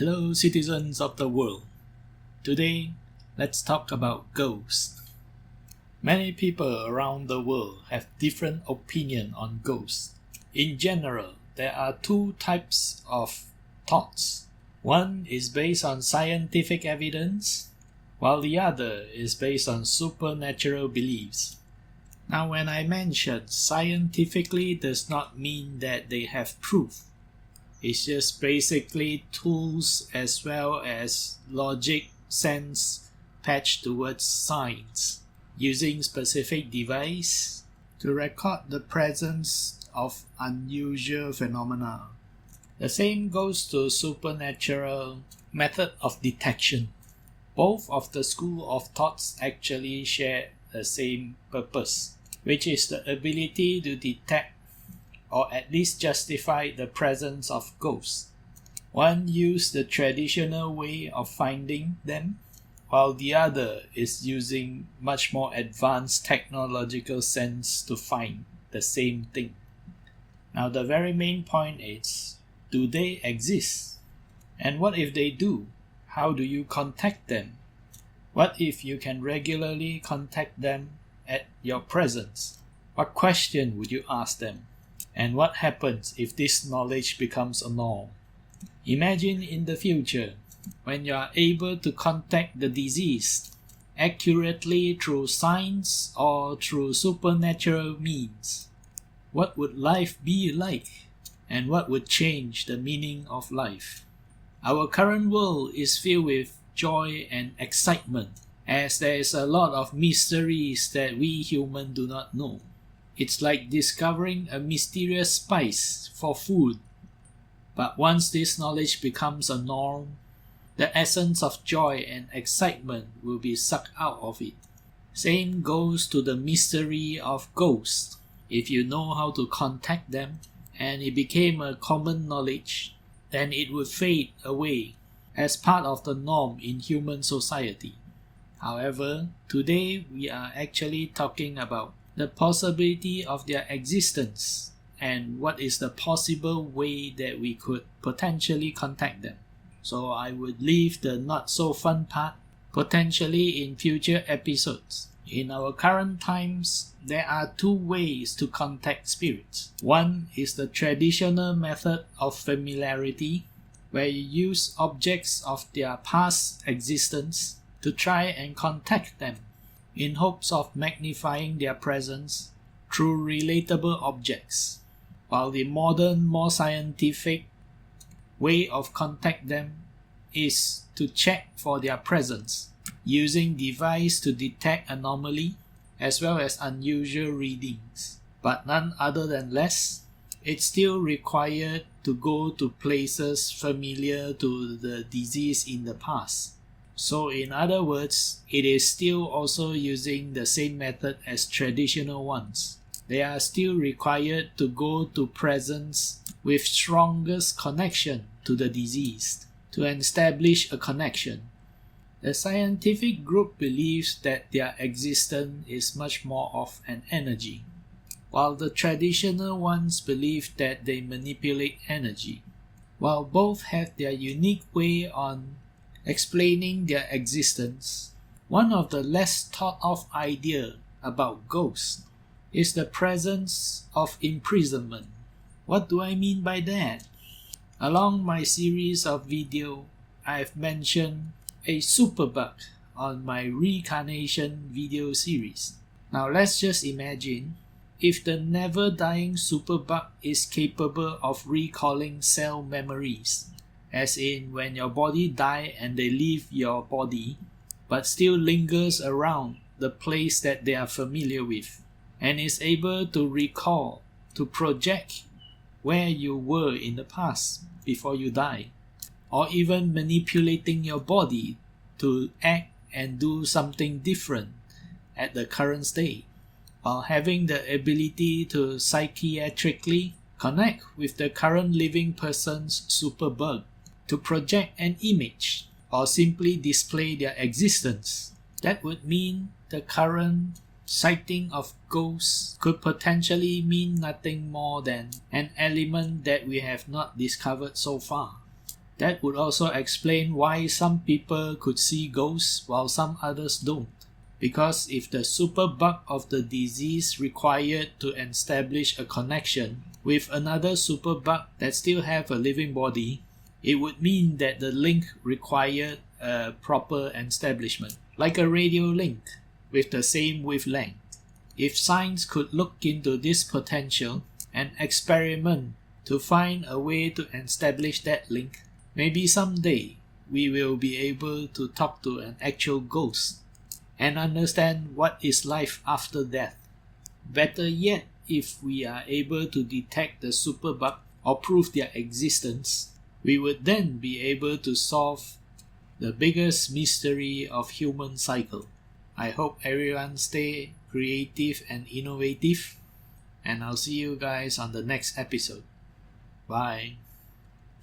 Hello, citizens of the world. Today, let's talk about ghosts. Many people around the world have different opinion on ghosts. In general, there are two types of thoughts. One is based on scientific evidence, while the other is based on supernatural beliefs. Now, when I mention scientifically does not mean that they have proof. It's just basically tools as well as logic sense patched towards science, using specific device to record the presence of unusual phenomena. The same goes to supernatural method of detection. Both of the school of thoughts actually share the same purpose, which is the ability to detect or at least justify the presence of ghosts. One uses the traditional way of finding them, while the other is using much more advanced technological sense to find the same thing. Now the very main point is, do they exist? And what if they do? How do you contact them? What if you can regularly contact them at your presence? What question would you ask them? And what happens if this knowledge becomes a norm? Imagine in the future, when you are able to contact the deceased accurately through science or through supernatural means. What would life be like? And what would change the meaning of life? Our current world is filled with joy and excitement, as there is a lot of mysteries that we humans do not know. It's like discovering a mysterious spice for food. But once this knowledge becomes a norm, the essence of joy and excitement will be sucked out of it. Same goes to the mystery of ghosts. If you know how to contact them, and it became a common knowledge, then it would fade away as part of the norm in human society. However, today we are actually talking about the possibility of their existence and what is the possible way that we could potentially contact them. So I would leave the not so fun part potentially in future episodes. In our current times, there are two ways to contact spirits. One is the traditional method of familiarity, where you use objects of their past existence to try and contact them, in hopes of magnifying their presence through relatable objects, while the modern, more scientific way of contact them is to check for their presence, using device to detect anomaly as well as unusual readings. But none other than less, it's still required to go to places familiar to the disease in the past. So in other words, it is still also using the same method as traditional ones. They are still required to go to presence with strongest connection to the deceased to establish a connection. The scientific group believes that their existence is much more of an energy, while the traditional ones believe that they manipulate energy. While both have their unique way on explaining their existence, one of the less thought of idea about ghosts is the presence of imprisonment. What do I mean by that? Along my series of video, I've mentioned a superbug on my reincarnation video series. Now let's just imagine if the never-dying superbug is capable of recalling cell memories, as in when your body die and they leave your body, but still lingers around the place that they are familiar with, and is able to recall, to project where you were in the past before you die, or even manipulating your body to act and do something different at the current state, while having the ability to psychiatrically connect with the current living person's superbug, to project an image or simply display their existence. That would mean the current sighting of ghosts could potentially mean nothing more than an element that we have not discovered so far. That would also explain why some people could see ghosts while some others don't. Because if the superbug of the disease required to establish a connection with another superbug that still have a living body, it would mean that the link required a proper establishment, like a radio link with the same wavelength. If science could look into this potential and experiment to find a way to establish that link, maybe someday we will be able to talk to an actual ghost and understand what is life after death. Better yet, if we are able to detect the superbug or prove their existence, we would then be able to solve the biggest mystery of human cycle. I hope everyone stay creative and innovative, and I'll see you guys on the next episode. Bye.